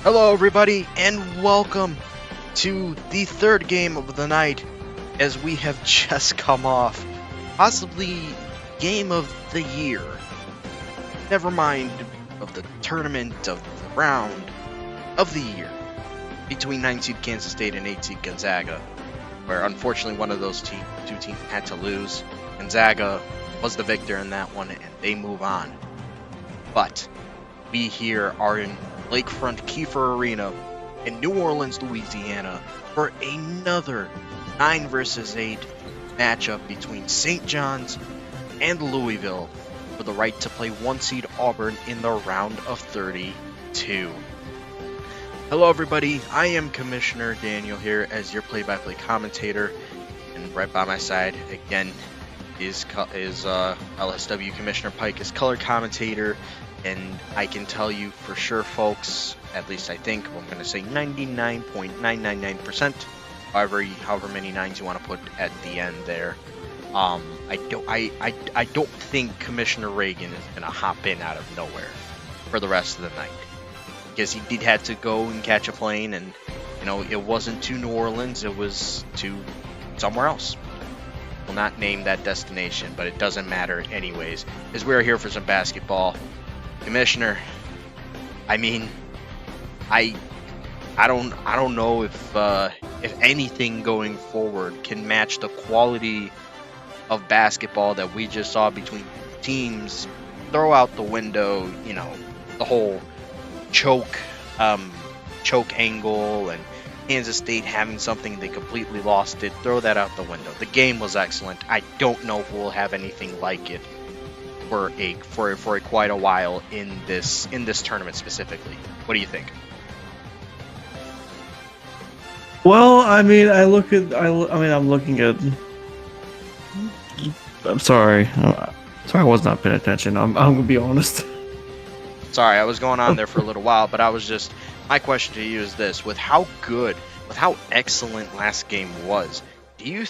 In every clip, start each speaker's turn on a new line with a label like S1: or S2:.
S1: Hello everybody and welcome to the third game of the night as we have just come off possibly game of the year. Never mind of the tournament, of the round of the year between 9 seed Kansas State and 8 seed Gonzaga, where unfortunately one of those two teams had to lose. Gonzaga was the victor in that one and they move on. But we here are in Lakefront Kiefer Arena in New Orleans, Louisiana for another 9 versus 8 matchup between St. John's and Louisville for the right to play 1 seed Auburn in the round of 32. Hello everybody, I am Commissioner Daniel here as your play-by-play commentator, and right by my side again is LSW Commissioner Pike as color commentator. And I can tell you for sure, folks, at least I think, I'm going to say 99.999%, however many nines you want to put at the end there. I don't think Commissioner Reagan is going to hop in out of nowhere for the rest of the night, because he did have to go and catch a plane, and it wasn't to New Orleans, it was to somewhere else. We'll not name that destination, but it doesn't matter anyways, as we're here for some basketball. Commissioner, I mean, I don't know if anything going forward can match the quality of basketball that we just saw between teams. Throw out the window, the whole choke angle and Kansas State having something they completely lost it. Throw that out the window. The game was excellent. I don't know if we'll have anything like it for quite a while in this tournament specifically. What do you think?
S2: Well, I mean, I'm looking at. I'm sorry. I was not paying attention. I'm gonna be honest.
S1: Sorry, I was going on there for a little while, but my question to you is this: with how excellent last game was, do you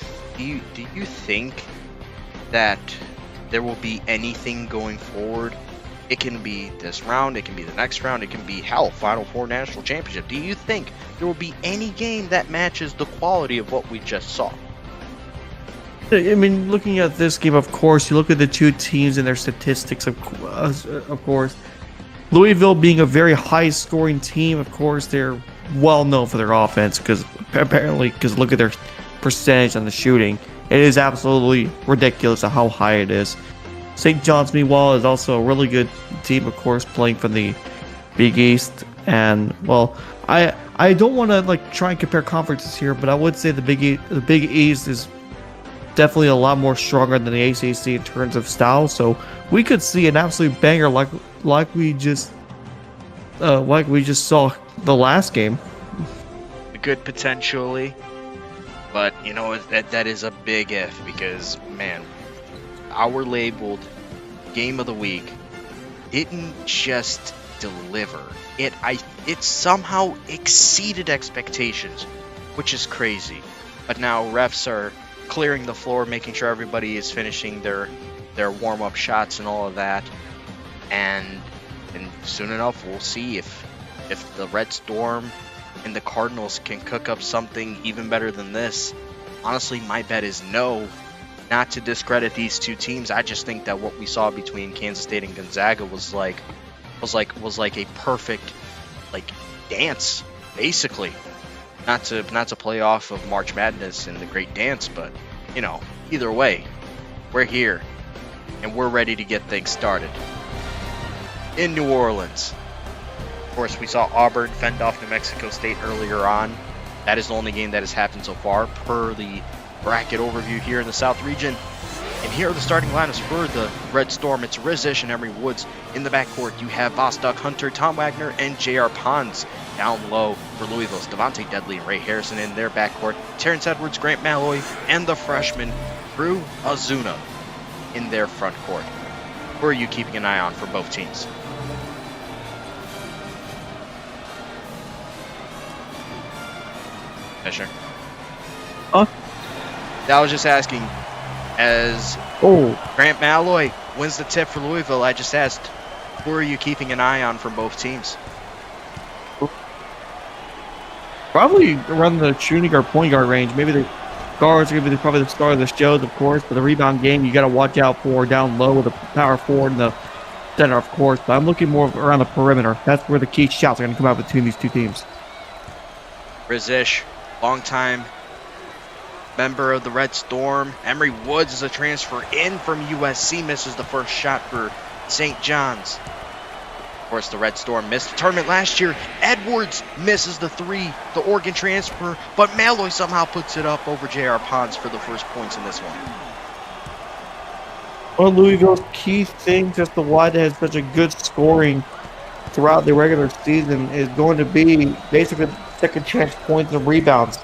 S1: think that there will be anything going forward? It can be this round, it can be the next round, it can be Final Four National Championship. Do you think there will be any game that matches the quality of what we just saw?
S2: I mean, looking at this game, of course, you look at the two teams and their statistics, of course. Louisville being a very high-scoring team, of course, they're well known for their offense, because look at their percentage on the shooting. It is absolutely ridiculous at how high it is. St. John's, meanwhile, is also a really good team, of course, playing from the Big East. And, well, I don't want to try and compare conferences here, but I would say the Big East is definitely a lot more stronger than the ACC in terms of style. So we could see an absolute banger like we just saw the last game.
S1: Good potentially. But that is a big if, because man, our labeled game of the week didn't just deliver. It somehow exceeded expectations, which is crazy. But now refs are clearing the floor, making sure everybody is finishing their warm-up shots and all of that. And soon enough we'll see if the Red Storm and the Cardinals can cook up something even better than this. Honestly, my bet is no. Not to discredit these two teams, I just think that what we saw between Kansas State and Gonzaga was like a perfect dance, basically. Not to play off of March Madness and the Great Dance, but either way, we're here and we're ready to get things started in New Orleans. Of course, we saw Auburn fend off New Mexico State earlier on. That is the only game that has happened so far per the bracket overview here in the South region. And here are the starting lineups for the Red Storm. It's Rizish and Emery Woods. In the backcourt, you have Vostok Hunter, Tom Wagner, and J.R. Pons. Down low for Louisville's Devontae Deadly and Ray Harrison in their backcourt. Terrence Edwards, Grant Malloy, and the freshman Drew Azuna in their front court. Who are you keeping an eye on for both teams? Fisher?
S2: Huh?
S1: I was just asking, as Grant Malloy wins the tip for Louisville, I just asked, who are you keeping an eye on from both teams?
S2: Probably around the shooting guard, point guard range. Maybe the guards are going to be probably the star of the shows, of course. But the rebound game, you got to watch out for down low with the power forward and the center, of course. But I'm looking more around the perimeter. That's where the key shots are going to come out between these two teams.
S1: Rizish, longtime member of the Red Storm. Emery Woods is a transfer in from USC, misses the first shot for St. John's. Of course, the Red Storm missed the tournament last year. Edwards misses the three, the Oregon transfer, but Malloy somehow puts it up over J.R. Pons for the first points in this one.
S2: One of Louisville's key things as to why they had such a good scoring throughout the regular season is going to be basically second chance points and rebounds.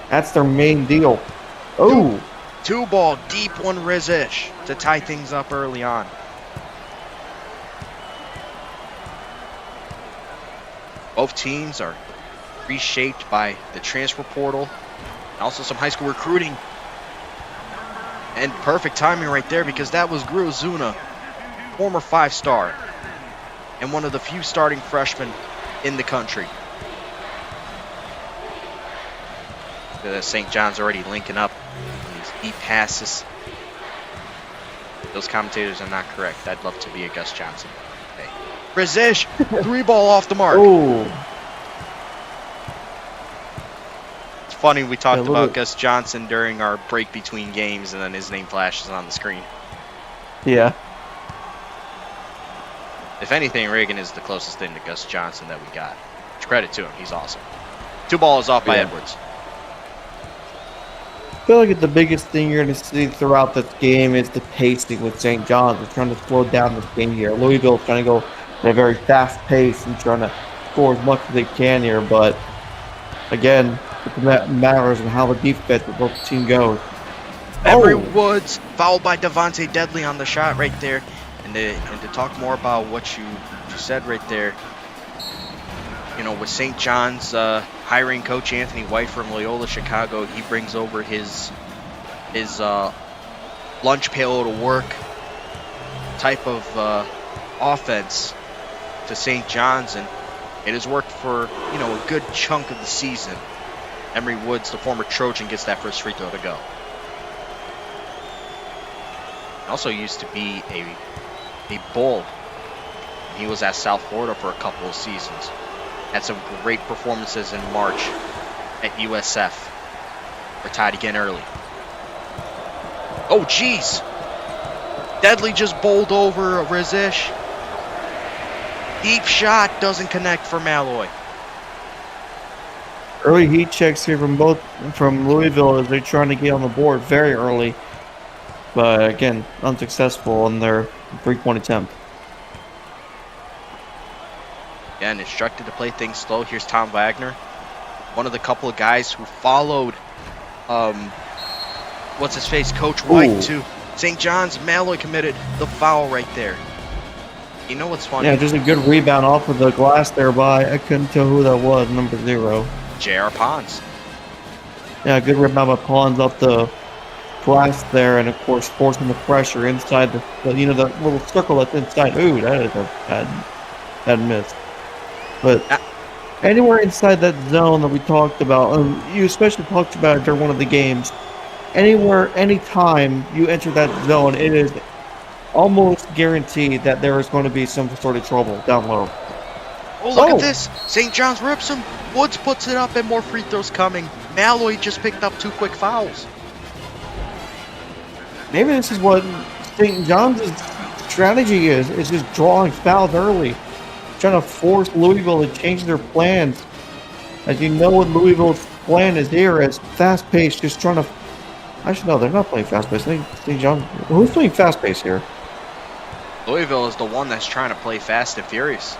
S2: That's their main deal. Oh,
S1: two ball, deep one Rizish to tie things up early on. Both teams are reshaped by the transfer portal and also some high school recruiting. And perfect timing right there because that was Gru Zuna, former 5-star and one of the few starting freshmen in the country. St. John's already linking up on these deep passes. Those commentators are not correct. I'd love to be a Gus Johnson. Hey. Rizish, three ball off the mark.
S2: Oh.
S1: It's funny, we talked about Gus Johnson during our break between games, and then his name flashes on the screen.
S2: Yeah.
S1: If anything, Reagan is the closest thing to Gus Johnson that we got. Credit to him, he's awesome. Two balls off by Edwards.
S2: I feel like the biggest thing you're going to see throughout this game is the pacing with St. John's. They're trying to slow down this game here. Louisville's trying to go at a very fast pace and trying to score as much as they can here. But, again, it matters on how the defense of both team goes.
S1: Emery Woods fouled by Devontae Deadly on the shot right there. And to talk more about what you said right there, you know, with St. John's hiring Coach Anthony White from Loyola Chicago, he brings over his lunch pail to work type of offense to St. John's, and it has worked for, you know, a good chunk of the season. Emery Woods, the former Trojan, gets that first free throw to go. He also used to be a Bull. He was at South Florida for a couple of seasons. Had some great performances in March at USF. We're tied again early. Oh, jeez. Deadly just bowled over Rizish. Deep shot doesn't connect for Malloy.
S2: Early heat checks here from Louisville as they're trying to get on the board very early. But again, unsuccessful on their three-point attempt.
S1: Again, instructed to play things slow. Here's Tom Wagner, one of the couple of guys who followed, Coach White to St. John's. Malloy committed the foul right there. You know what's funny?
S2: Yeah, just a good rebound off of the glass there by, I couldn't tell who that was, number 0.
S1: J.R. Pons.
S2: Yeah, good rebound by Pons off the glass there, and of course forcing the pressure inside the little circle that's inside. Ooh, that is a bad miss. But anywhere inside that zone that we talked about, you especially talked about it during one of the games, anywhere, anytime you enter that zone, it is almost guaranteed that there is going to be some sort of trouble down low.
S1: Oh, look at this. St. John's rips him. Woods puts it up, and more free throws coming. Malloy just picked up 2 quick fouls.
S2: Maybe this is what St. John's strategy is just drawing fouls early. Trying to force Louisville to change their plans. As you know what Louisville's plan is here, is fast-paced, just trying to... Actually, no, they're not playing fast-paced. St. John's... Who's playing fast-paced here?
S1: Louisville is the one that's trying to play fast and furious.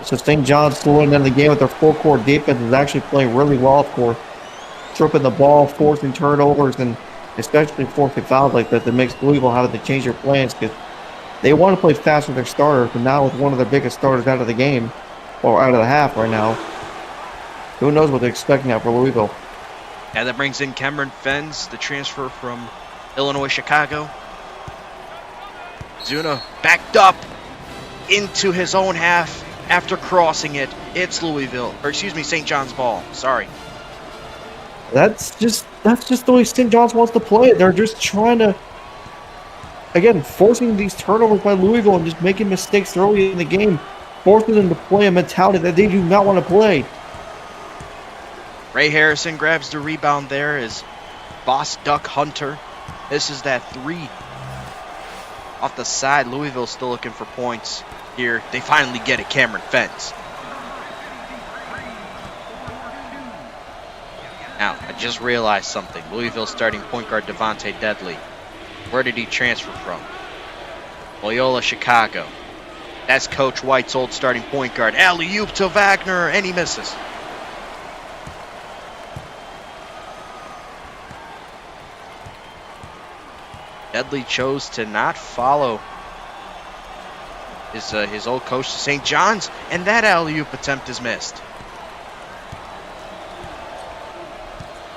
S2: So St. John's slowing down the game with their full-court defense is actually playing really well, of course. Tripping the ball, forcing turnovers, and especially forcing fouls like that makes Louisville have to change their plans because they want to play fast with their starters, but now with one of their biggest starters out of the game, or out of the half right now, who knows what they're expecting out for Louisville.
S1: And that brings in Cameron Fens, the transfer from Illinois Chicago. Zuna backed up into his own half, After crossing it, it's Louisville, or excuse me, St. John's ball. Sorry.
S2: That's just the way St. John's wants to play it. They're just trying to, again, forcing these turnovers by Louisville and just making mistakes early in the game, forcing them to play a mentality that they do not want to play.
S1: Ray Harrison grabs the rebound there as Boss Duck Hunter. This is that three. Off the side, Louisville still looking for points here. They finally get it, Cameron Fentz. Now, I just realized something. Louisville starting point guard Devontae Deadly. Where did he transfer from? Loyola Chicago. That's Coach White's old starting point guard. Alley-oop to Wagner, and he misses. Deadly chose to not follow his old coach to St. John's, and that alley-oop attempt is missed.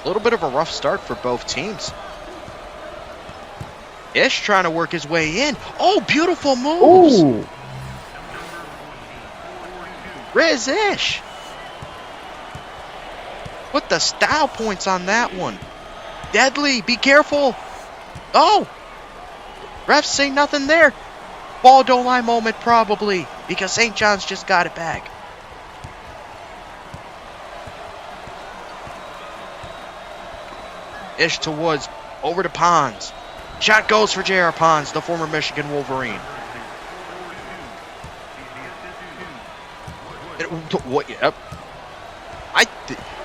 S1: A little bit of a rough start for both teams. Ish trying to work his way in. Oh, beautiful moves.
S2: Ooh.
S1: Riz Ish. Put the style points on that one. Deadly, be careful. Oh. Refs say nothing there. Ball don't lie moment probably because St. John's just got it back. Ish to Woods, over to Pons. Shot goes for J.R. Pons, the former Michigan Wolverine. Yep.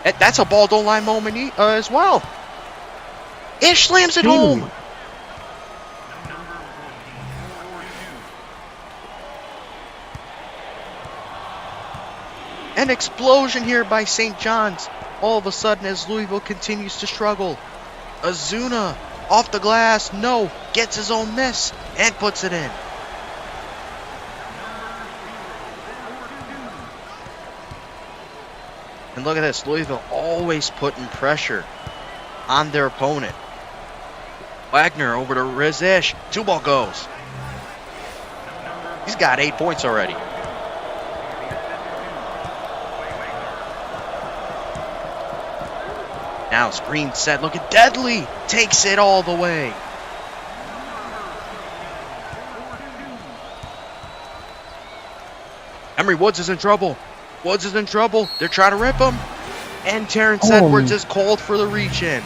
S1: That's a ball don't lie moment as well. Ish slams it home. An explosion here by St. John's. All of a sudden as Louisville continues to struggle. Azuna off the glass. No. Gets his own miss and puts it in. And look at this. Louisville always putting pressure on their opponent. Wagner over to Riz Ish. 2-ball goes. He's got 8 points already. Now screen set, look at Deadly, takes it all the way. Emory Woods is in trouble. Woods is in trouble. They're trying to rip him. And Terrence Edwards is called for the reach in.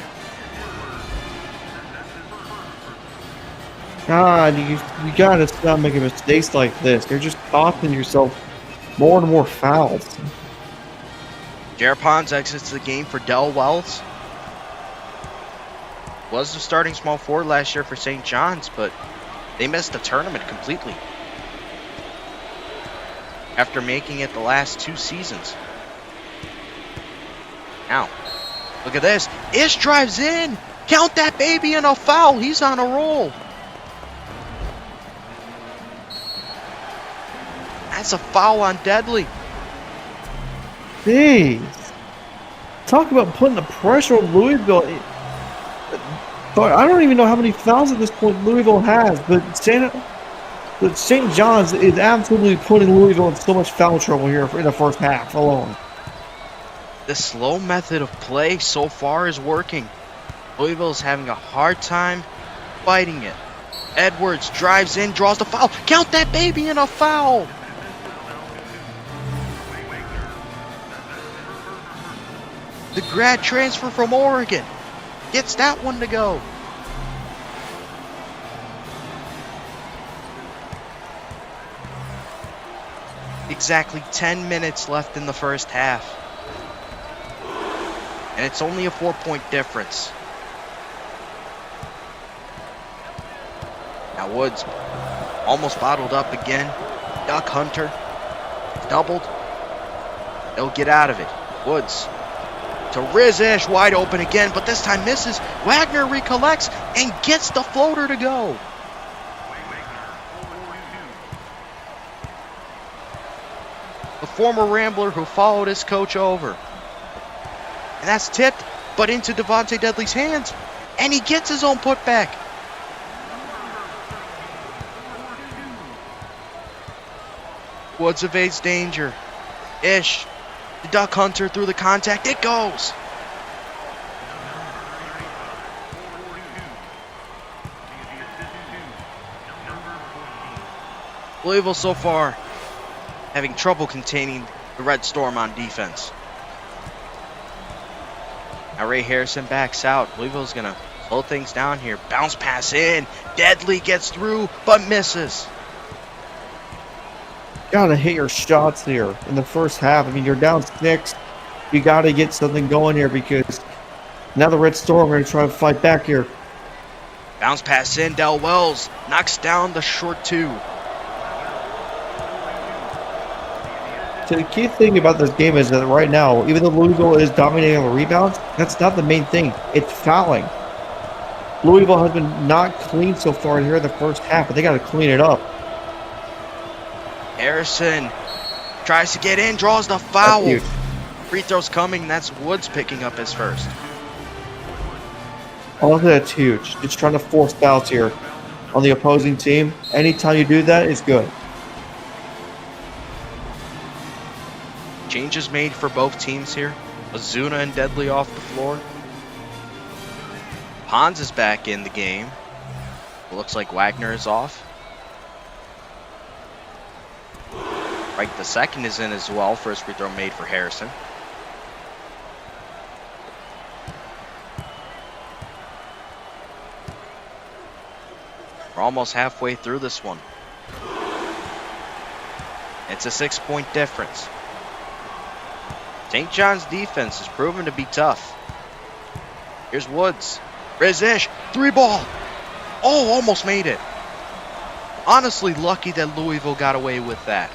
S2: God, you gotta stop making mistakes like this. You're just costing yourself more and more fouls.
S1: J.R. Pons exits the game for Del Wells. Was the starting small forward last year for St. John's, but they missed the tournament completely after making it the last 2 seasons. Now, look at this. Ish drives in. Count that baby in a foul. He's on a roll. That's a foul on Deadly.
S2: Jeez. Talk about putting the pressure on Louisville. But I don't even know how many fouls at this point Louisville has, but St. John's is absolutely putting Louisville in so much foul trouble here in the first half alone.
S1: The slow method of play so far is working. Louisville is having a hard time fighting it. Edwards drives in, draws the foul. Count that baby in a foul. The grad transfer from Oregon gets that one to go. Exactly 10 minutes left in the first half. And it's only a 4-point difference. Now Woods almost bottled up again. Duck Hunter doubled. They'll get out of it. Woods to Riz Ish, wide open again, but this time misses. Wagner recollects and gets the floater to go. The former Rambler who followed his coach over. And that's tipped, but into Devontae Deadly's hands. And he gets his own putback. Woods evades danger. Ish. The Duck Hunter through the contact. It goes. Louisville so far having trouble containing the Red Storm on defense. Now Ray Harrison backs out. Louisville's going to slow things down here. Bounce pass in. Deadly gets through, but misses.
S2: Gotta hit your shots here in the first half. I mean, you're down 6. You gotta get something going here because now the Red Storm are gonna try to fight back here.
S1: Bounce pass in. Del Wells knocks down the short 2.
S2: So the key thing about this game is that right now, even though Louisville is dominating on the rebounds, that's not the main thing. It's fouling. Louisville has been not clean so far here in the first half, but they got to clean it up.
S1: Harrison tries to get in, draws the foul. Free throw's coming. That's Woods picking up his first.
S2: All that's huge. Just trying to force fouls here on the opposing team. Anytime you do that, it's good.
S1: Changes made for both teams here. Ozuna and Deadly off the floor. Pons is back in the game. It looks like Wagner is off. Right, the second is in as well. First free throw made for Harrison. We're almost halfway through this one. It's a 6-point difference. St. John's defense has proven to be tough. Here's Woods. Rizish, 3-ball. Oh, almost made it. Honestly, lucky that Louisville got away with that.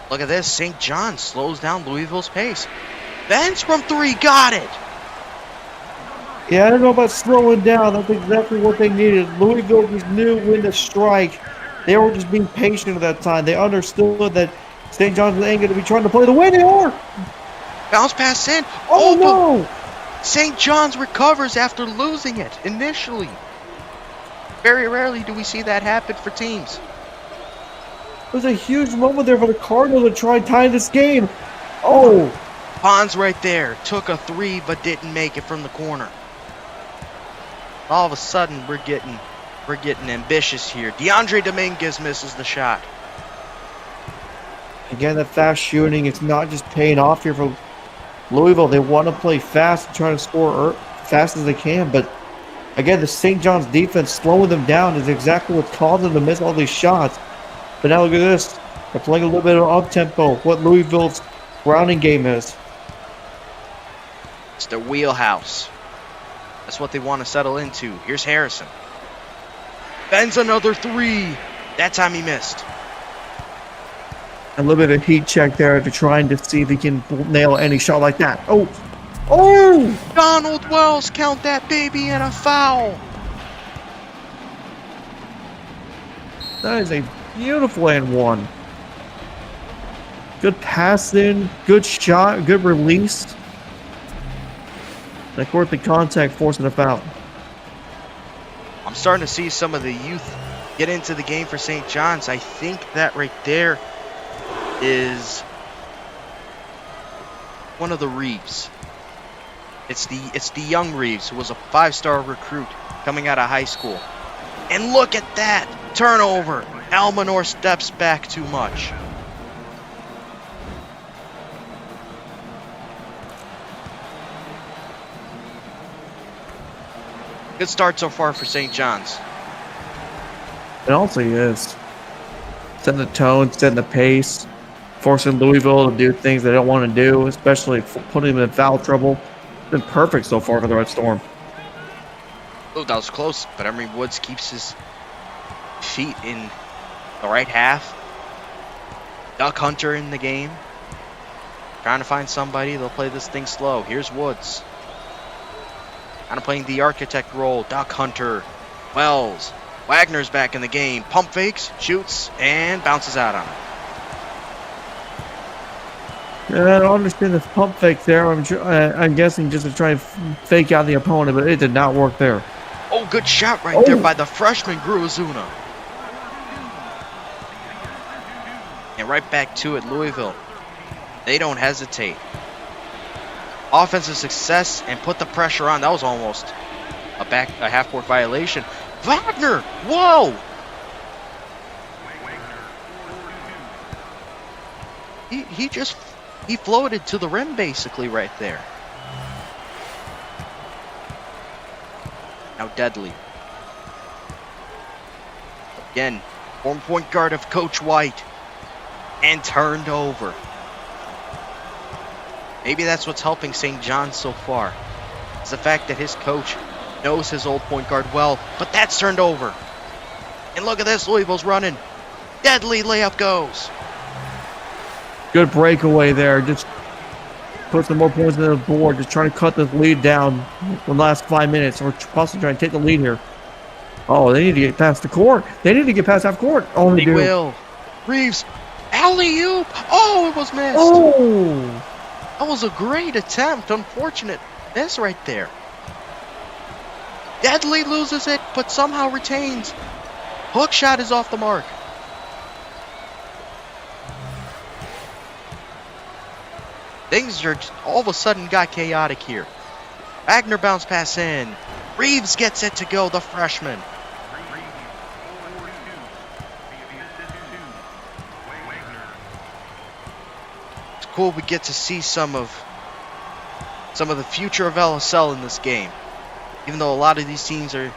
S1: Look at this. St. John's slows down Louisville's pace. Benz from 3, got it.
S2: Yeah, I don't know about slowing down. That's exactly what they needed. Louisville just knew when to strike. They were just being patient at that time. They understood that St. John's ain't going to be trying to play the way they are.
S1: Bounce pass in.
S2: Oh, no.
S1: St. John's recovers after losing it initially. Very rarely do we see that happen for teams.
S2: It was a huge moment there for the Cardinals to try and tie this game. Oh.
S1: Pons right there. Took a 3 but didn't make it from the corner. All of a sudden, we're getting ambitious here. DeAndre Dominguez misses the shot.
S2: Again, the fast shooting, it's not just paying off here for Louisville. They want to play fast and try to score fast as they can. But again, the St. John's defense slowing them down is exactly what's causing them to miss all these shots. But now look at this. They're playing a little bit of up-tempo, what Louisville's grounding game is.
S1: It's their wheelhouse. That's what they want to settle into. Here's Harrison. Bends another 3. That time he missed.
S2: A little bit of heat check there to trying to see if he can nail any shot like that. Oh! Oh!
S1: Donald Wells, count that baby, and a foul.
S2: That is a beautiful and one. Good pass in, good shot, good release. And of course, the contact forcing a foul.
S1: I'm starting to see some of the youth get into the game for St. John's. I think that right there is one of the Reeves. It's the young Reeves, who was a 5-star recruit coming out of high school. And look at that turnover. Almanor steps back too much. Good start so far for St. John's.
S2: It also is setting the tone, setting the pace, forcing Louisville to do things they don't want to do, especially putting them in foul trouble. It's been perfect so far for the Red Storm.
S1: Oh, that was close, but Emery Woods keeps his feet in the right half. Duck Hunter in the game. Trying to find somebody. They'll play this thing slow. Here's Woods. Kind of playing the architect role. Duck Hunter. Wells. Wagner's back in the game. Pump fakes, shoots, and bounces out on it.
S2: Yeah, I don't understand the pump fake there. I'm guessing just to try and fake out the opponent, but it did not work there.
S1: Oh, good shot right there by the freshman, Ozuna. And right back to it, Louisville. They don't hesitate. Offensive success and put the pressure on. That was almost a half-court violation. Wagner! Whoa! He floated to the rim basically right there. Now Deadly. Again, former point guard of Coach White. And turned over. Maybe that's what's helping St. John's so far. It's the fact that his coach knows his old point guard well, but that's turned over. And look at this, Louisville's running. Deadly layup goes.
S2: Good breakaway there. Just put some more points on the board. Just trying to cut this lead down the last 5 minutes. Or possibly trying to take the lead here. Oh, they need to get past the court. They need to get past half court. Oh, they do.
S1: Will. Reeves. Alley-oop. Oh, it was missed.
S2: Oh.
S1: That was a great attempt. Unfortunate miss right there. Deadly loses it, but somehow retains. Hook shot is off the mark. Things are all of a sudden got chaotic here. Wagner bounce pass in. Reeves gets it to go, the freshman. It's cool we get to see some of the future of LSL in this game. Even though a lot of these teams are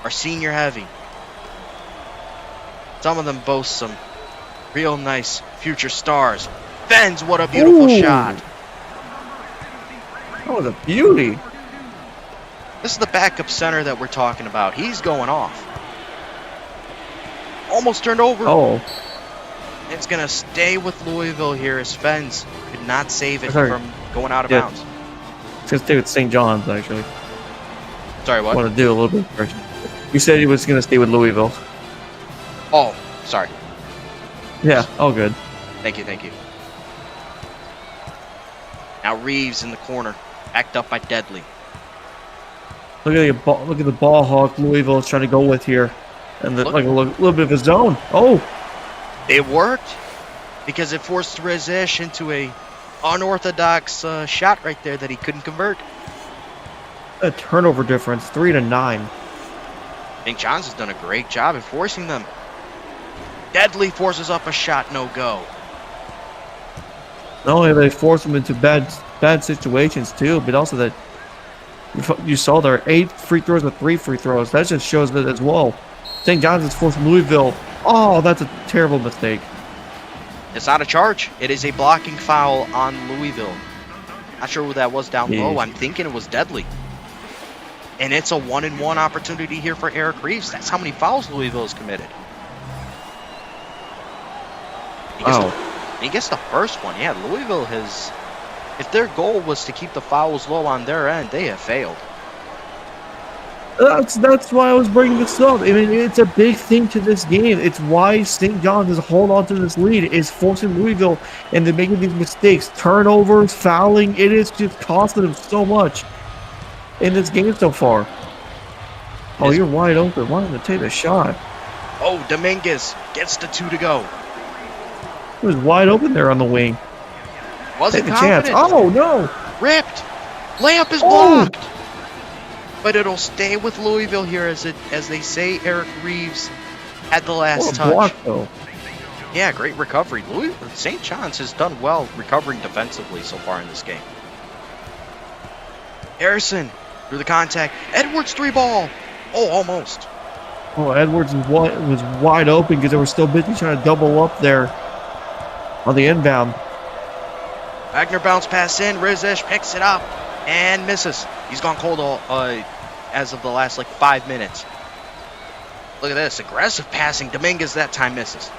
S1: senior heavy. Some of them boast some real nice future stars. Benz, what a beautiful shot.
S2: That was a beauty.
S1: This is the backup center that we're talking about. He's going off. Almost turned over.
S2: Oh.
S1: It's going to stay with Louisville here as Fens could not save it from going out of bounds.
S2: It's going to stay with St. John's, actually.
S1: Sorry, what?
S2: I want to do a little bit first. You said he was going to stay with Louisville.
S1: Oh, sorry.
S2: Yeah, all good.
S1: Thank you, thank you. Now Reeves in the corner, backed up by Deadly.
S2: Look at the ball hawk Louisville is trying to go with here. And like a little bit of a zone. Oh!
S1: It worked because it forced Rizish into a unorthodox shot right there that he couldn't convert.
S2: A turnover difference, 3-9.
S1: St. John's has done a great job in forcing them. Deadly forces up a shot, no go.
S2: Not only they force them into bad situations too, but also that you saw there 8 free throws with 3 free throws. That just shows that as well. St. John's has forced Louisville. Oh, that's a terrible mistake.
S1: It's not a charge. It is a blocking foul on Louisville. Not sure who that was down low. I'm thinking it was Deadly. And it's a 1-and-1 opportunity here for Eric Reeves. That's how many fouls Louisville has committed. He gets the first one. Yeah, Louisville has... If their goal was to keep the fouls low on their end, they have failed.
S2: That's why I was bringing this up. I mean, it's a big thing to this game. It's why St. John's is holding on to this lead. Is forcing Louisville and they're making these mistakes. Turnovers, fouling. It is just costing them so much in this game so far. Oh, you're wide open. Why didn't take a shot?
S1: Oh, Dominguez gets the 2 to go.
S2: He was wide open there on the wing.
S1: Wasn't
S2: Take the chance.
S1: confident.
S2: Oh, no.
S1: Ripped. Layup is blocked. But it'll stay with Louisville here as they say Eric Reeves had the last touch.
S2: Block, though.
S1: Yeah, great recovery. St. John's has done well recovering defensively so far in this game. Harrison through the contact. Edwards 3-ball. Oh, almost.
S2: Oh, Edwards was wide open because they were still busy trying to double up there on the inbound.
S1: Wagner bounce pass in. Rizish picks it up and misses. He's gone cold as of the last 5 minutes. Look at this. Aggressive passing. Dominguez that time misses.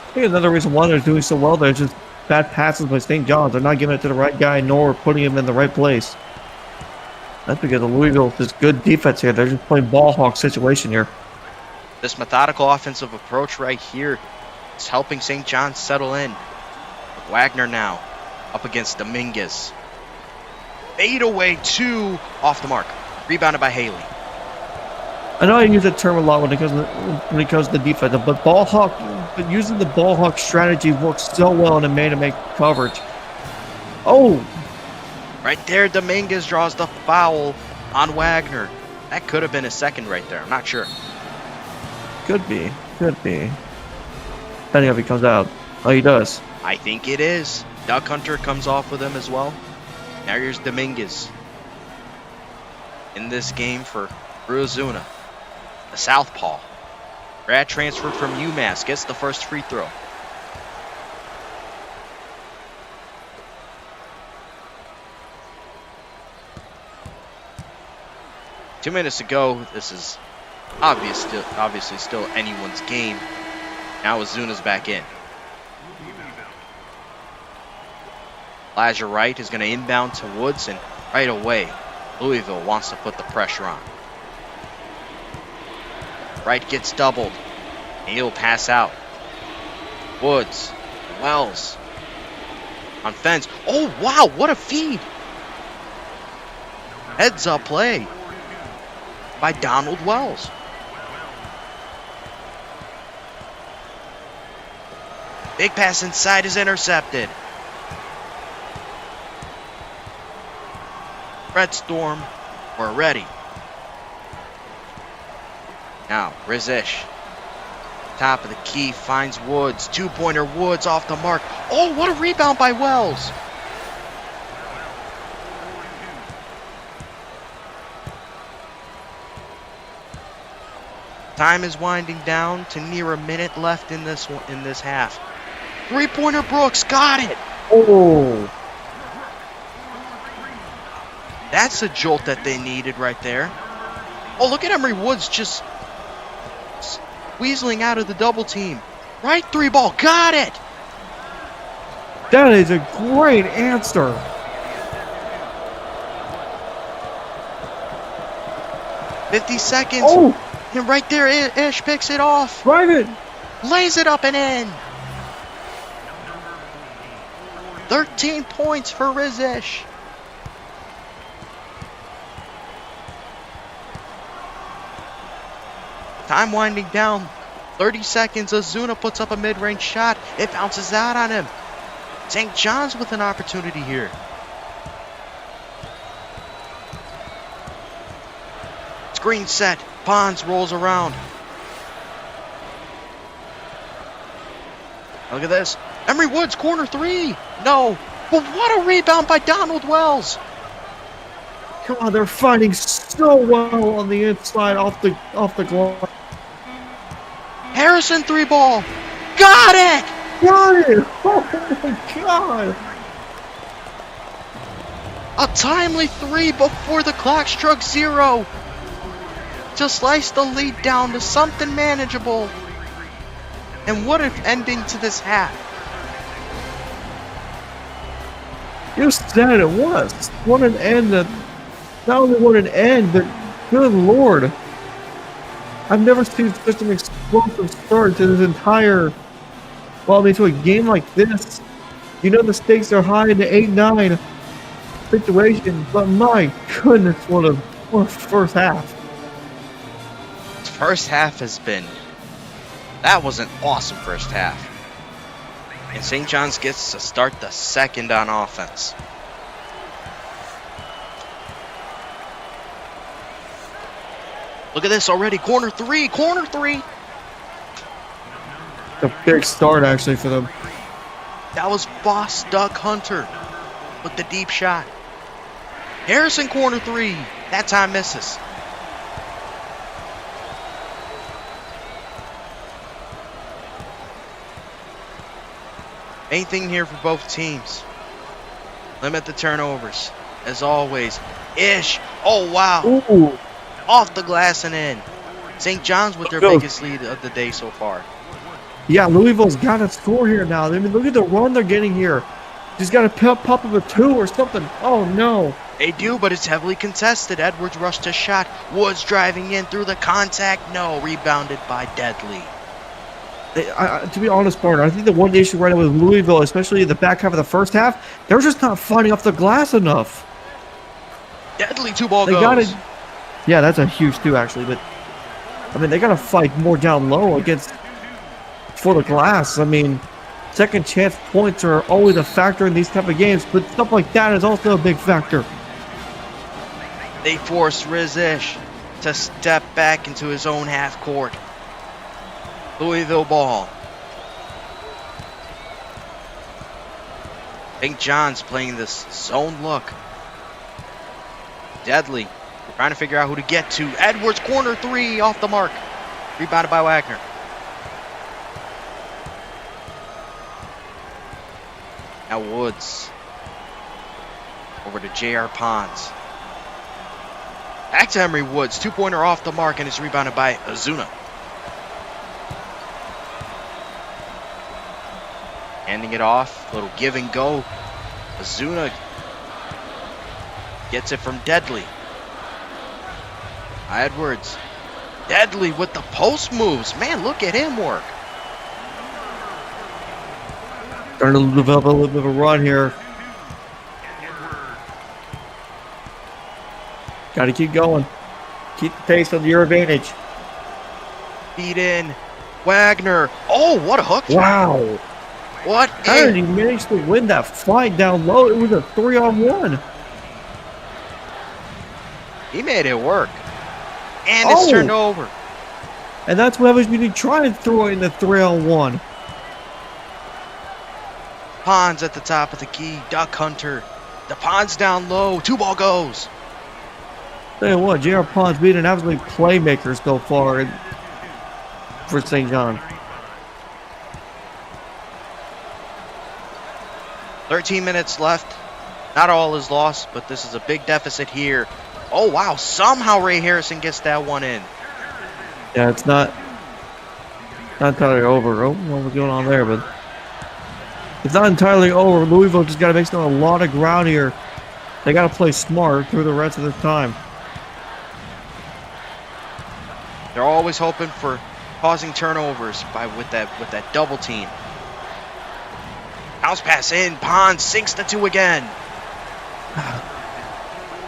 S2: I think another reason why they're doing so well there is just bad passes by St. John's. They're not giving it to the right guy nor putting him in the right place. That's because of Louisville. This good defense here. They're just playing ball hawk situation here.
S1: This methodical offensive approach right here is helping St. John's settle in. Wagner now up against Dominguez. Fade away 2 off the mark. Rebounded by Haley.
S2: I know I use that term a lot when it comes to the defense, but using the ball hawk strategy works so well in a man-to-man coverage. Oh,
S1: Right there, Dominguez draws the foul on Wagner. That could have been a second right there. I'm not sure.
S2: could be. Depending if he comes out. Oh, he does.
S1: I think it is. Duck Hunter comes off with him as well. Now here's Dominguez in this game for Ozuna, the southpaw. Grad transferred from UMass, gets the first free throw. Two minutes to go. This is obviously still anyone's game. Now Ozuna's back in. Elijah Wright is going to inbound to Woods, and right away, Louisville wants to put the pressure on. Wright gets doubled, and he'll pass out. Woods, Wells, on fence. Oh, wow, what a feed. Heads up play by Donald Wells. Big pass inside is intercepted. Red Storm, we're ready. Now, Rizish, top of the key, finds Woods. Two-pointer Woods off the mark. Oh, what a rebound by Wells. Time is winding down to near a minute left in this half. Three-pointer Brooks, got it.
S2: Oh.
S1: That's a jolt that they needed right there. Oh, look at Emory Woods just weaseling out of the double team. Right three ball, got it.
S2: That is a great answer.
S1: $50 seconds.
S2: Oh,
S1: And right there, Ish picks it off.
S2: drive it.
S1: Lays it up and in. 13 points for Rizish. Time winding down. 30 seconds. Ozuna puts up a mid-range shot. It bounces out on him. St. John's with an opportunity here. Screen set. Bonds rolls around. Look at this. Emory Woods, corner three. No. But what a rebound by Donald Wells.
S2: Come on, they're fighting so well on the inside, off the glass.
S1: Harrison three ball. Got it.
S2: Got it! Oh my God!
S1: A timely three before the clock struck zero to slice the lead down to something manageable. And what an ending to this half.
S2: You said it was. What an end that, not only what an end, but good Lord. I've never seen such an explosive start to this entire, to a game like this. You know the stakes are high in the 8-9 situation, but my goodness, what a first half.
S1: First half has been, that was an awesome first half. And St. John's gets to start the second on offense. Look at this already. Corner three.
S2: A big start actually for them.
S1: That was Boss Duck Hunter with the deep shot. Harrison corner three. That time misses. Main thing here for both teams. Limit the turnovers. As always. Ish. Oh, wow.
S2: Ooh.
S1: Off the glass and in. St. John's with their biggest lead of the day so far.
S2: Yeah, Louisville's got to score here now. I mean, look at the run they're getting here. Just got to pop up a two or something. Oh, no.
S1: They do, but it's heavily contested. Edwards rushed to shot. Woods driving in through the contact. No, rebounded by Deadly.
S2: To be honest, partner, I think the one issue right now with Louisville, especially in the back half of the first half, they're just not fighting off the glass enough.
S1: Deadly two ball
S2: They
S1: goes.
S2: got it. Yeah, that's a huge two, actually. But I mean, they got to fight more down low against for the glass. I mean, second chance points are always a factor in these type of games, but stuff like that is also a big factor.
S1: They force Rizish to step back into his own half court. Louisville ball. St. John's playing this zone look. Deadly. Trying to figure out who to get to. Edwards, corner three, off the mark. Rebounded by Wagner. Now Woods. Over to J.R. Pons. Back to Emery Woods. Two-pointer off the mark, and it's rebounded by Azuna. Handing it off. Little give and go. Azuna gets it from Deadly. Edwards. Deadly with the post moves. Man, look at him work.
S2: Starting to develop a little bit of a run here. Got to keep going. Keep the pace on your advantage.
S1: Feed in. Wagner. Oh, what a hook.
S2: Wow.
S1: What?
S2: How did he manage to win that fight down low? It was a 3-on-1.
S1: He made it work. And it's turned over.
S2: And that's what happens when you try and throw it in the 3-on-1.
S1: Pons at the top of the key. Duck Hunter. The Pons down low. Two ball goes.
S2: Tell you what, J.R. Pons being an absolute playmaker so far for St. John.
S1: 13 minutes left. Not all is lost, but this is a big deficit here. Oh, wow. Somehow Ray Harrison gets that one in.
S2: Yeah, it's not entirely over. Oh, what was going on there? But it's not entirely over. Louisville just got to make a lot of ground here. They got to play smart through the rest of this time.
S1: They're always hoping for causing turnovers with that double team. Bounce pass in. Pons sinks the two again.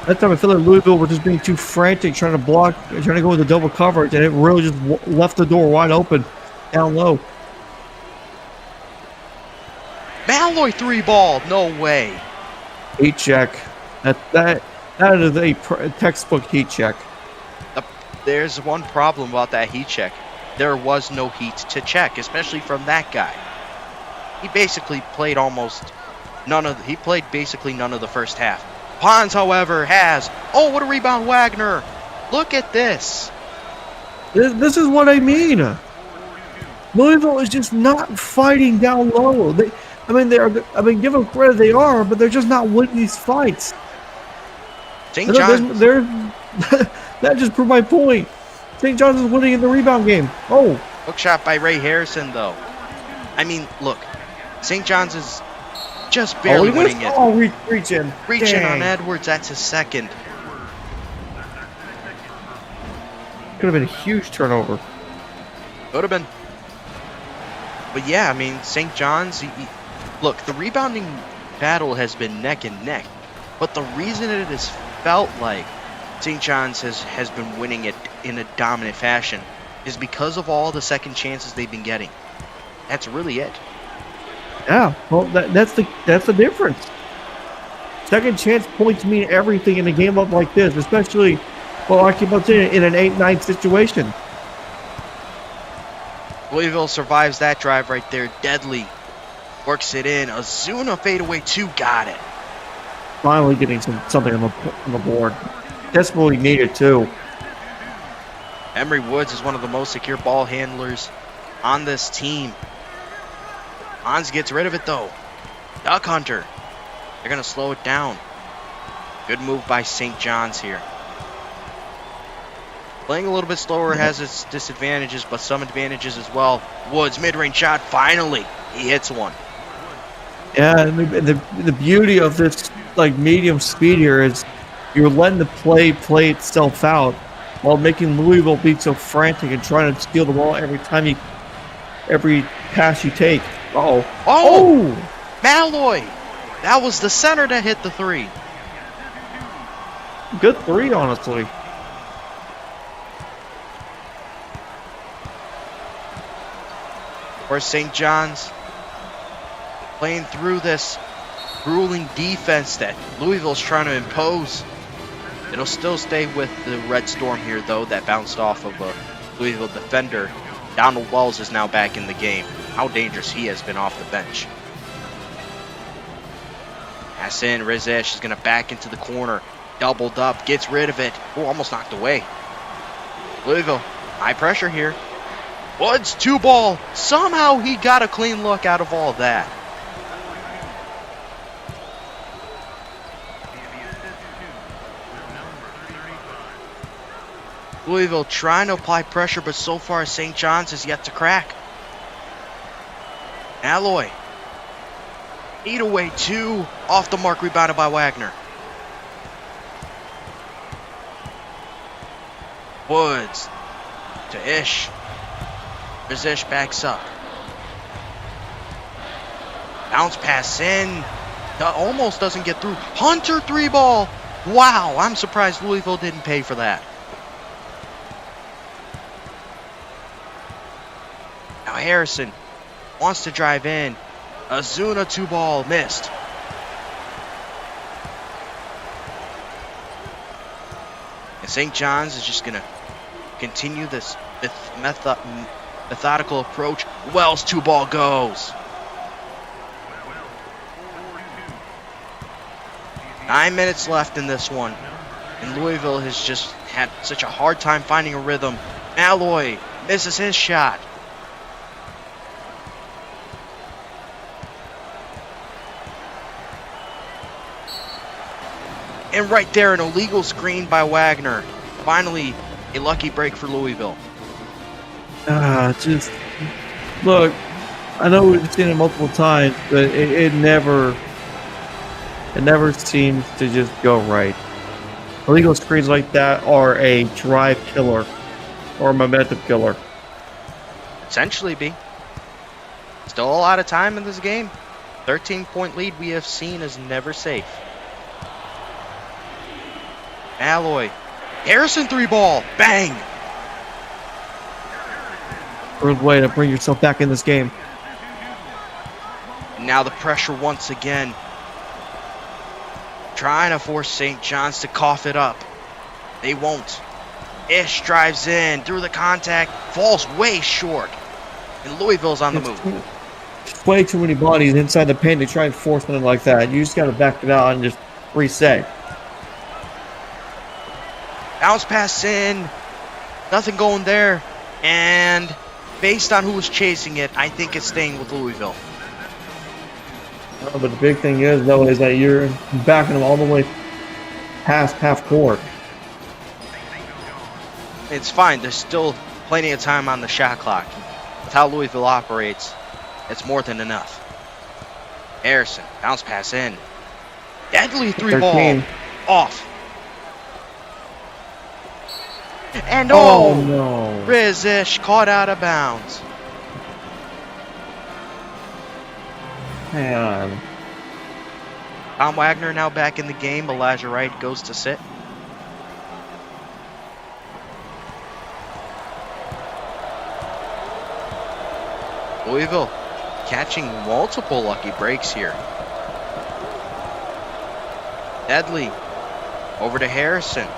S2: That time I feel like Louisville were just being too frantic, trying to block, trying to go with the double coverage, and it really just left the door wide open down low.
S1: Malloy three ball. No way.
S2: Heat check. That is a textbook heat check.
S1: There's one problem about that heat check. There was no heat to check, especially from that guy. He basically played basically none of the first half. Pons, however, has. Oh, what a rebound, Wagner. Look at this.
S2: This is what I mean. Louisville is just not fighting down low. Give them credit, they are, but they're just not winning these fights.
S1: St. John's.
S2: That just proved my point. St. John's is winning in the rebound game. Oh.
S1: Hook shot by Ray Harrison, though. I mean, look. St. John's is just barely winning it.
S2: Oh, reaching.
S1: Reaching on Edwards. That's his second.
S2: Could have been a huge turnover.
S1: Could have been. But yeah, I mean, St. John's, look, the rebounding battle has been neck and neck. But the reason it has felt like St. John's has been winning it in a dominant fashion is because of all the second chances they've been getting. That's really it.
S2: Yeah, well, that's the difference. Second chance points mean everything in a game up like this, especially, well, I keep on saying, in an 8-9 situation.
S1: Louisville survives that drive right there. Deadly works it in. Azuna fadeaway two, got it.
S2: Finally getting something on the board. Desperately needed too.
S1: Emery Woods is one of the most secure ball handlers on this team. Hans gets rid of it though. Duck Hunter. They're going to slow it down. Good move by St. John's here. Playing a little bit slower has its disadvantages, but some advantages as well. Woods, mid-range shot, finally. He hits one.
S2: Yeah, and the beauty of this medium speed here is you're letting the play itself out while making Louisville be so frantic and trying to steal the ball every pass you take.
S1: Oh! Malloy! That was the center that hit the three.
S2: Good three, honestly.
S1: For St. John's, playing through this grueling defense that Louisville's trying to impose. It'll still stay with the Red Storm here, though, that bounced off of a Louisville defender. Donald Wells is now back in the game. How dangerous he has been off the bench. Pass in, Rizish is going to back into the corner. Doubled up, gets rid of it. Oh, almost knocked away. Louisville, high pressure here. Woods, 2-ball. Somehow he got a clean look out of all that. Louisville trying to apply pressure, but so far St. John's is yet to crack. Alloy. 8-away 2. Off the mark, rebounded by Wagner. Woods to Ish. Ish backs up. Bounce pass in. Almost doesn't get through. Hunter 3-ball. Wow, I'm surprised Louisville didn't pay for that. Now Harrison wants to drive in. Azuna 2-ball missed. And St. John's is just going to continue this methodical approach. Wells 2-ball goes. 9 minutes left in this one. And Louisville has just had such a hard time finding a rhythm. Alloy misses his shot. And right there, an illegal screen by Wagner. Finally, a lucky break for Louisville.
S2: Just look. I know we've seen it multiple times, but it never seems to just go right. Illegal screens like that are a drive killer or a momentum killer.
S1: Essentially, B. Still a lot of time in this game. 13-point lead we have seen is never safe. Alloy. Harrison 3-ball. Bang!
S2: Good way to bring yourself back in this game.
S1: And now the pressure once again. Trying to force St. John's to cough it up. They won't. Ish drives in through the contact. Falls way short. And Louisville's on the move.
S2: Way too many bodies inside the paint to try and force something like that. You just got to back it out and just reset.
S1: Bounce pass in. Nothing going there. And based on who was chasing it, I think it's staying with Louisville.
S2: But the big thing is, though, is that you're backing them all the way past half court.
S1: It's fine. There's still plenty of time on the shot clock. With how Louisville operates, it's more than enough. Harrison, bounce pass in. Deadly 3-ball. Off. And
S2: oh no.
S1: Rizish caught out of bounds.
S2: Man.
S1: Tom Wagner now back in the game. Elijah Wright goes to sit. Louisville catching multiple lucky breaks here. Deadly over to Harrison.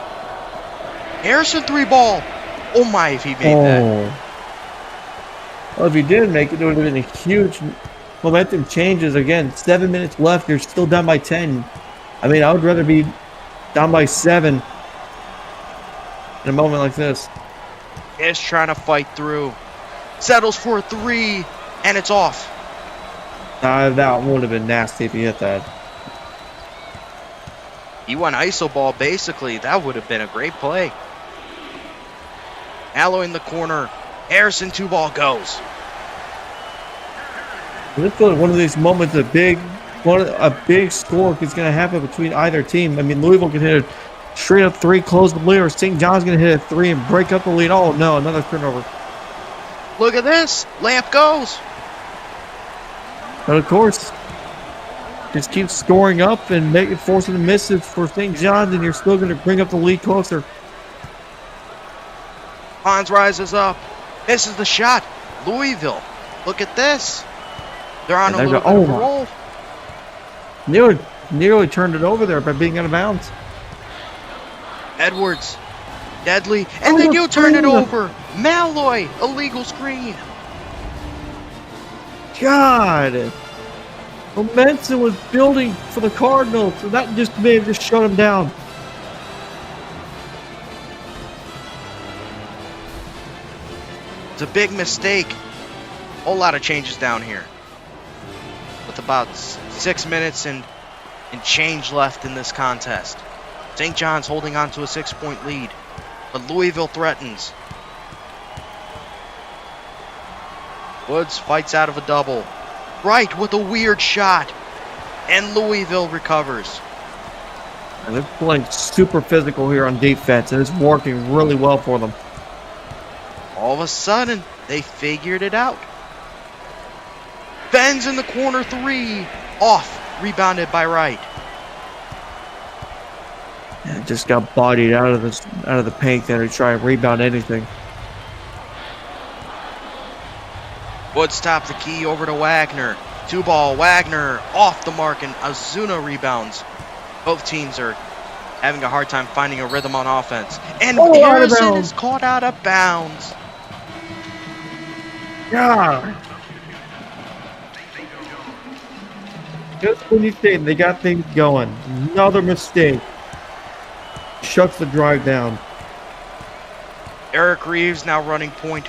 S1: Harrison 3-ball. Oh my, if he made that.
S2: Well, if he did make it, it would have been a huge momentum changes. Again, 7 minutes left. You're still down by 10. I mean, I would rather be down by 7 in a moment like this.
S1: Is trying to fight through. Settles for a 3, and it's off.
S2: That would have been nasty if he hit that.
S1: He went iso ball, basically. That would have been a great play. Alloy in the corner. Harrison 2-ball goes.
S2: This is one of these moments, a big score is going to happen between either team. I mean, Louisville can hit a straight up 3, close the lead, or St. John's going to hit a 3 and break up the lead. Oh no, another turnover.
S1: Look at this. Layup goes.
S2: But of course, just keep scoring up and forcing the misses for St. John's, and you're still going to bring up the lead closer.
S1: Pons rises up. Misses the shot. Louisville Look at this. They're on
S2: And
S1: a little bit of a roll.
S2: Nearly turned it over there by being out of bounds.
S1: Edwards, deadly, and they do turn it over. Malloy, illegal screen.
S2: God, momentum was building for the Cardinals, so that just may have just shut them down.
S1: It's a big mistake. Whole lot of changes down here. With about 6 minutes and change left in this contest. St. John's holding on to a 6-point lead, but Louisville threatens. Woods fights out of a double. Wright with a weird shot, and Louisville recovers.
S2: And they're playing super physical here on defense, and it's working really well for them.
S1: All of a sudden, they figured it out. Ben's in the corner three, off, rebounded by Wright.
S2: And just got bodied out of the paint there to try and rebound anything.
S1: Woods tops the key over to Wagner. 2-ball, Wagner off the mark, and Azuna rebounds. Both teams are having a hard time finding a rhythm on offense. And Harrison is caught out of bounds.
S2: God. Just when you think they got things going, another mistake. Shuts the drive down.
S1: Eric Reeves now running point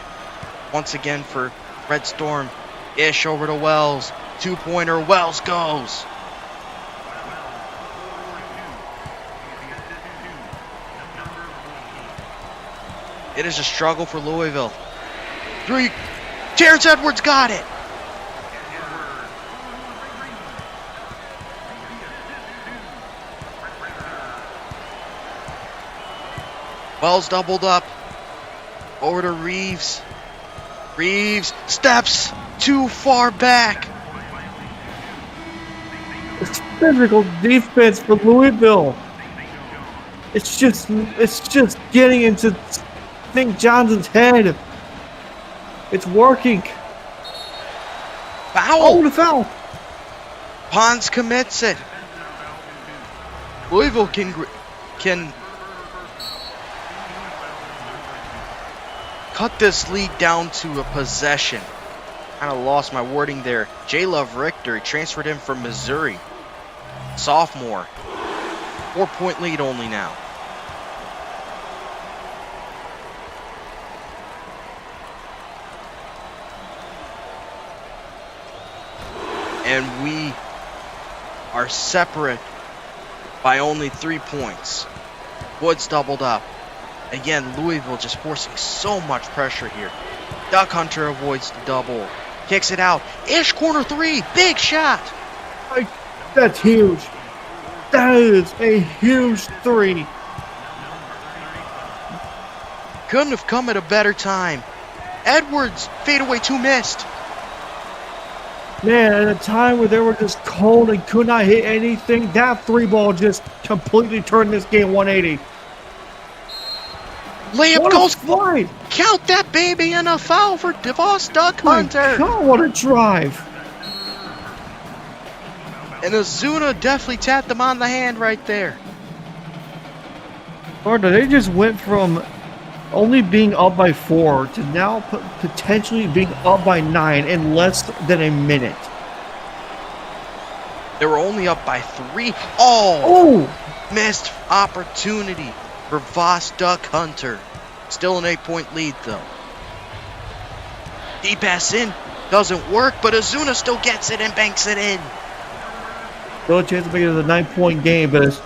S1: once again for Red Storm. Ish over to Wells. 2-pointer. Wells goes. It is a struggle for Louisville. 3. Terrence Edwards got it. Wells doubled up. Over to Reeves. Reeves steps too far back.
S2: It's physical defense for Louisville. It's just getting into St. John's head. It's working.
S1: Foul.
S2: Oh, the foul.
S1: Pons commits it. Louisville can cut this lead down to a possession. Kind of lost my wording there. J. Love Richter transferred him from Missouri. Sophomore. 4-point lead only now. And we are separate by only 3 points. Woods doubled up. Again, Louisville just forcing so much pressure here. Duck Hunter avoids the double. Kicks it out. Ish corner 3. Big shot.
S2: That's huge. That is a huge 3.
S1: Couldn't have come at a better time. Edwards, fadeaway 2 missed.
S2: Man, at a time where they were just cold and could not hit anything, that 3-ball just completely turned this game 180.
S1: Layup goes
S2: wide.
S1: Count that baby, and a foul for DeVos Duck Hunter.
S2: God, what a drive.
S1: And Azuna definitely tapped him on the hand right there.
S2: Florida, they just went from only being up by 4 to now potentially being up by 9 in less than a minute.
S1: They were only up by 3. Oh! Missed opportunity for Voss Duck Hunter. Still an 8-point lead though. Deep pass in. Doesn't work, but Azuna still gets it and banks it in.
S2: Still a chance to make it a 9-point game, but it's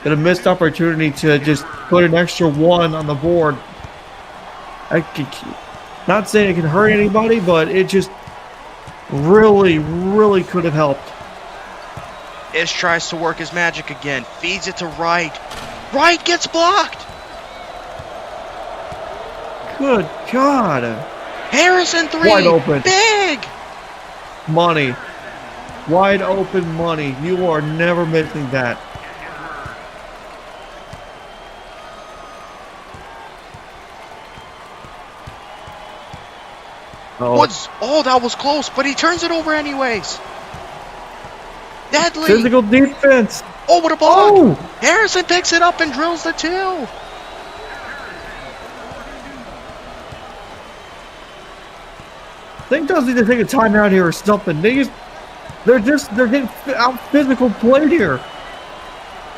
S2: been a missed opportunity to just put an extra 1 on the board. Not saying it can hurt anybody, but it just really, really could have helped.
S1: Ish tries to work his magic again. Feeds it to Wright. Wright gets blocked.
S2: Good God.
S1: Harrison 3.
S2: Wide open.
S1: Big.
S2: Money. Wide open money. You are never missing that. Oh,
S1: that was close, but he turns it over anyways. Deadly.
S2: physical defense.
S1: Oh, what a block.
S2: Oh,
S1: Harrison picks it up and drills the 2.
S2: they just need to take a timeout here or something. They're getting out physical played here.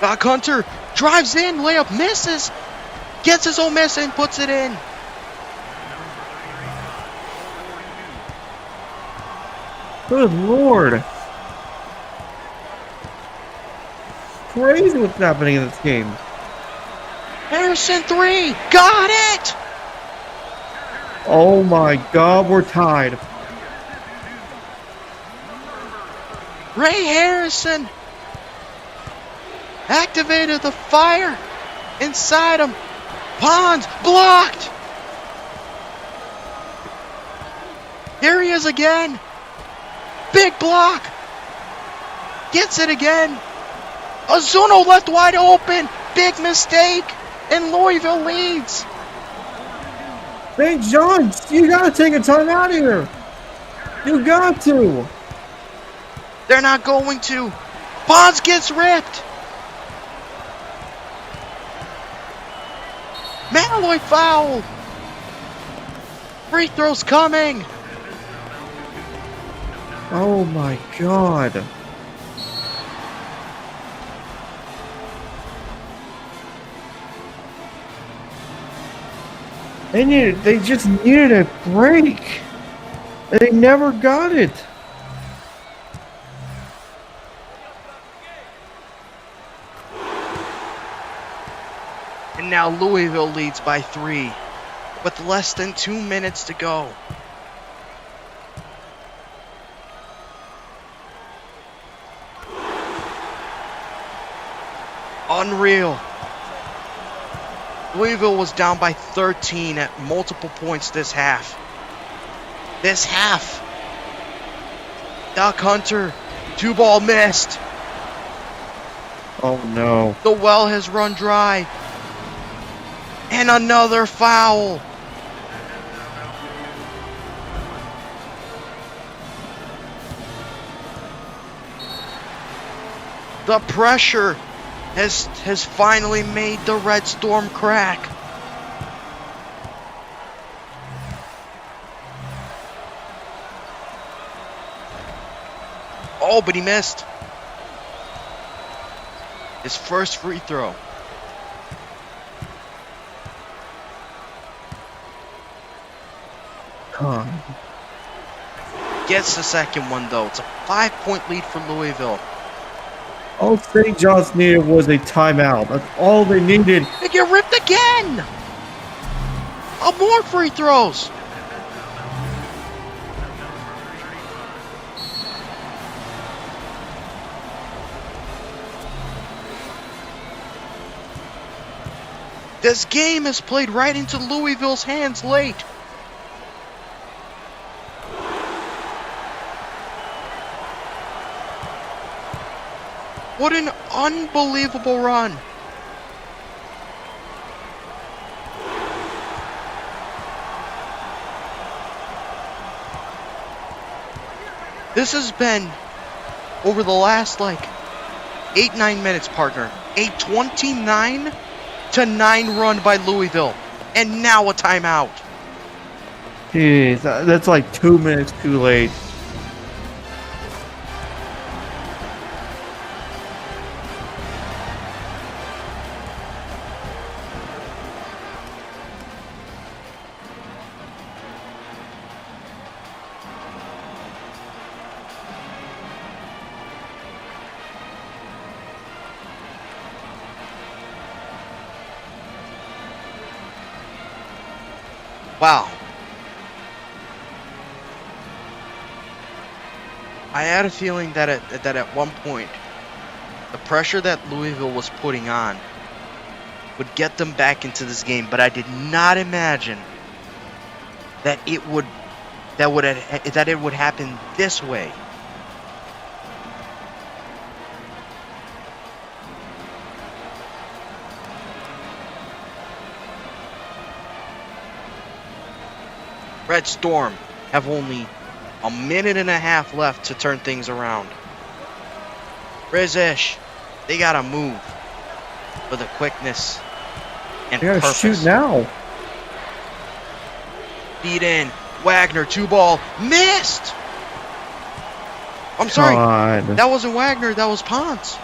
S1: Doc Hunter drives in, layup misses, gets his own miss and puts it in.
S2: Good Lord. Crazy what's happening in this game.
S1: Harrison 3, got it!
S2: Oh my God, we're tied.
S1: Ray Harrison activated the fire inside him. Pons blocked. Here he is again. Big block. Gets it again. Azuno left wide open. Big mistake. And Louisville leads.
S2: Hey, John, you gotta take a timeout here. You got to.
S1: They're not going to. Pons gets ripped. Malloy foul. Free throws coming.
S2: Oh my God. They just needed a break. They never got it.
S1: And now Louisville leads by 3 with less than 2 minutes to go. Unreal. Louisville was down by 13 at multiple points this half. Doc Hunter, 2-ball missed.
S2: Oh no.
S1: The well has run dry. And another foul. The pressure has finally made the Red Storm crack. Oh, but he missed. His first free throw. Gets the second one though. It's a 5-point lead for Louisville.
S2: All St. John's needed was a timeout. That's all they needed.
S1: They get ripped again. More free throws. This game is played right into Louisville's hands late. What an unbelievable run. This has been, over the last 8-9 minutes, partner, a 29-9 run by Louisville. And now a timeout.
S2: Jeez, that's like 2 minutes too late.
S1: Wow. I had a feeling that at one point, the pressure that Louisville was putting on would get them back into this game, but I did not imagine that it would happen this way. Red Storm have only a minute and a half left to turn things around. Rizish, they gotta move with a quickness and
S2: They gotta
S1: purpose.
S2: shoot now.
S1: Feed in. Wagner, 2-ball. Missed! I'm sorry.
S2: God.
S1: That wasn't Wagner. That was Ponce.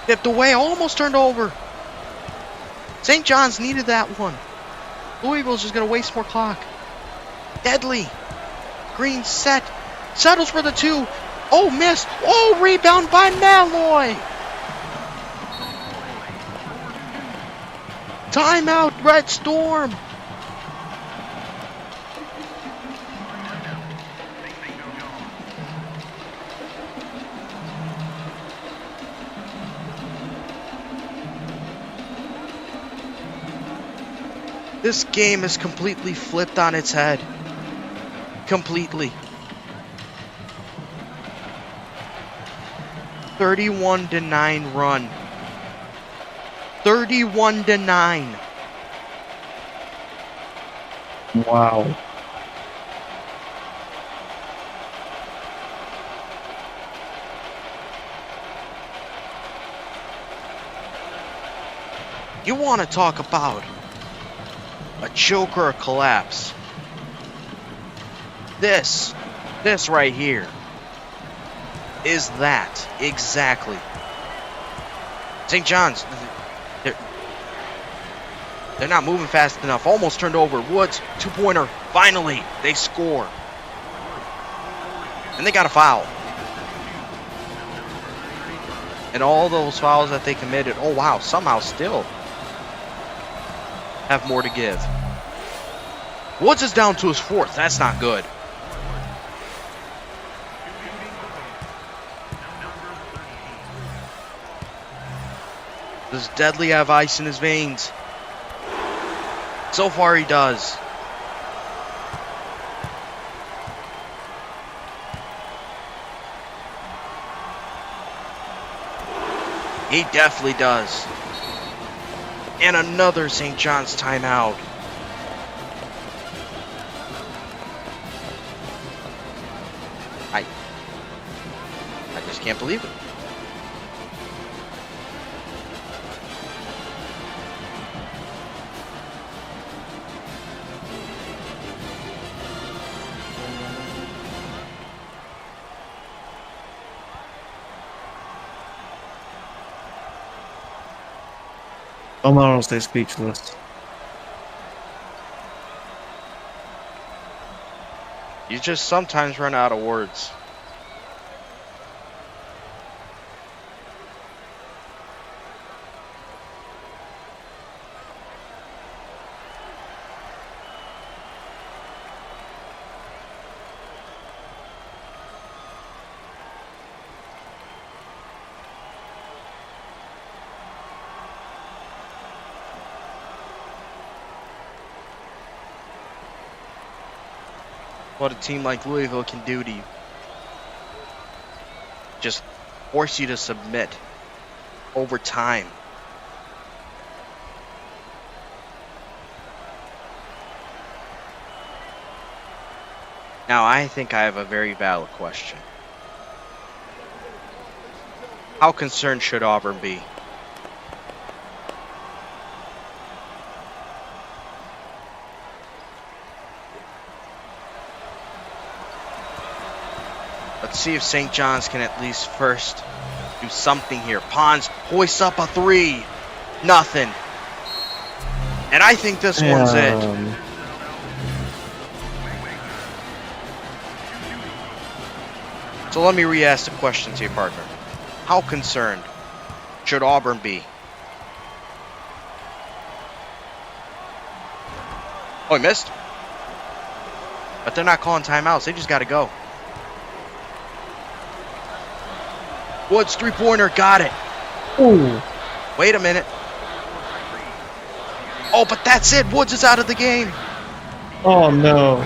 S1: Tipped away. Almost turned over. St. John's needed that one. Louisville's just going to waste more clock. Deadly. Green set. Settles for the 2. Oh, missed. Oh, rebound by Malloy. Timeout, Red Storm. This game is completely flipped on its head. Completely. 31-9 run. 31-9.
S2: Wow.
S1: You want to talk about a choke or a collapse? This right here is that exactly. St. John's, they're not moving fast enough. Almost turned over. Woods, 2-pointer. Finally, they score. And they got a foul. And all those fouls that they committed, oh wow, somehow still have more to give. Woods is down to his 4th. That's not good. Does Deadly have ice in his veins? So far he does. He definitely does. And another St. John's timeout. I just can't believe it.
S2: I'm honestly speechless.
S1: You just sometimes run out of words. What a team like Louisville can do to you. Just force you to submit over time. Now, I think I have a very valid question. How concerned should Auburn be? Let's see if St. John's can at least first do something here. Pons hoists up a 3. Nothing. And I think this one's it. So let me re-ask the question to you, partner. How concerned should Auburn be? Oh, he missed. But they're not calling timeouts. They just got to go. Woods, 3-pointer, got it.
S2: Ooh.
S1: Wait a minute. Oh, but that's it. Woods is out of the game.
S2: Oh no.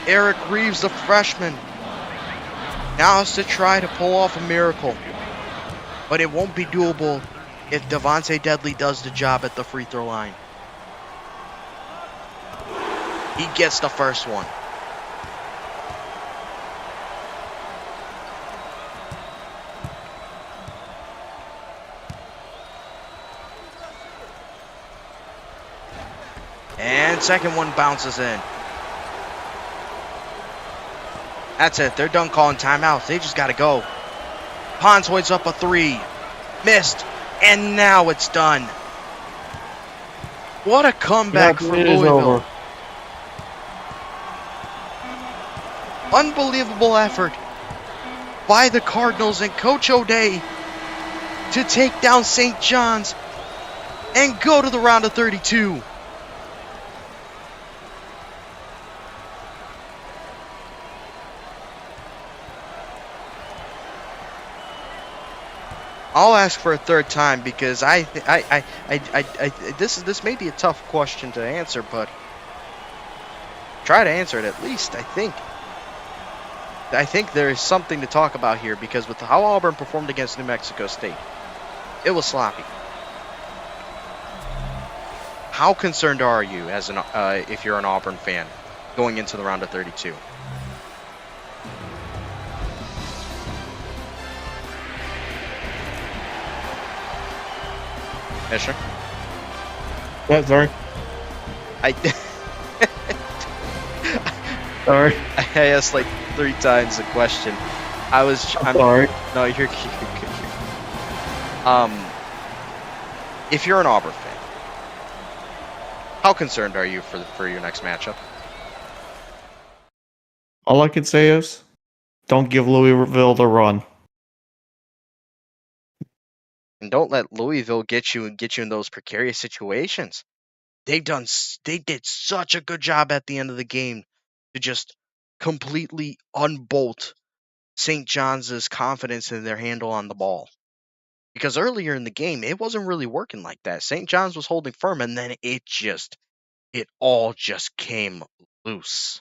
S1: Eric Reeves, the freshman, now has to try to pull off a miracle. but it won't be doable if Devontae Deadly does the job at the free throw line. He gets the first one. And second one bounces in. That's it. They're done calling timeouts. They just got to go. Pons hoists up a three. Missed. And now it's done. What a comeback for Louisville. Unbelievable effort by the Cardinals and Coach O'Day to take down St. John's and go to the round of 32. I'll ask for a third time because this may be a tough question to answer, but try to answer it at least. I think there is something to talk about here because with how Auburn performed against New Mexico State, it was sloppy. How concerned are you as if you're an Auburn fan going into the round of 32? Misher?
S2: Yeah, sorry. Sorry.
S1: I asked like 3 times the question. I'm
S2: sorry.
S1: No, you're good. If you're an Auburn fan, how concerned are you for your next matchup?
S2: All I can say is, don't give Louisville the run.
S1: And don't let Louisville get you in those precarious situations. They did such a good job at the end of the game to just completely unbolt St. John's confidence in their handle on the ball. Because earlier in the game, it wasn't really working like that. St. John's was holding firm, and then it all just came loose.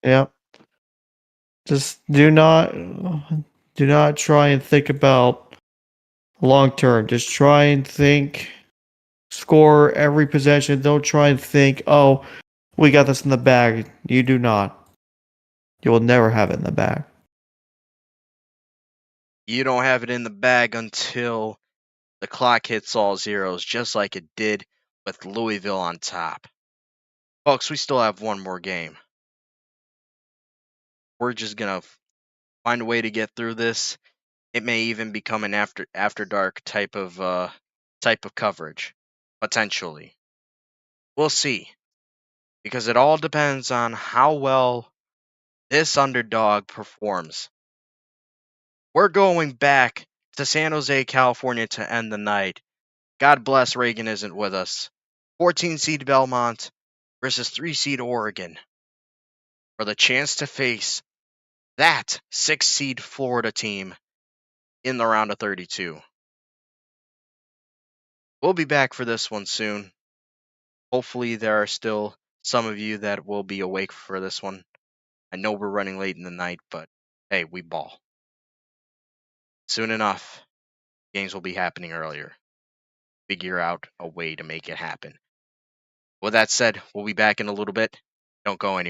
S2: Yeah. Just do not try and think about long term. Just try and think, score every possession. Don't try and think, oh, we got this in the bag. You do not. You will never have it in the bag.
S1: You don't have it in the bag until the clock hits all zeros, just like it did with Louisville on top. Folks, we still have one more game. We're just going to find a way to get through this. It may even become an after dark type of coverage, potentially. We'll see, because it all depends on how well this underdog performs. We're going back to San Jose, California to end the night. God bless Reagan isn't with us. 14 seed Belmont versus 3 seed Oregon for the chance to face that 6 seed Florida team in the round of 32. We'll be back for this one soon. Hopefully there are still some of you that will be awake for this one. I know we're running late in the night, but hey, we ball. Soon enough, games will be happening earlier. Figure out a way to make it happen. With that said, we'll be back in a little bit. Don't go anywhere.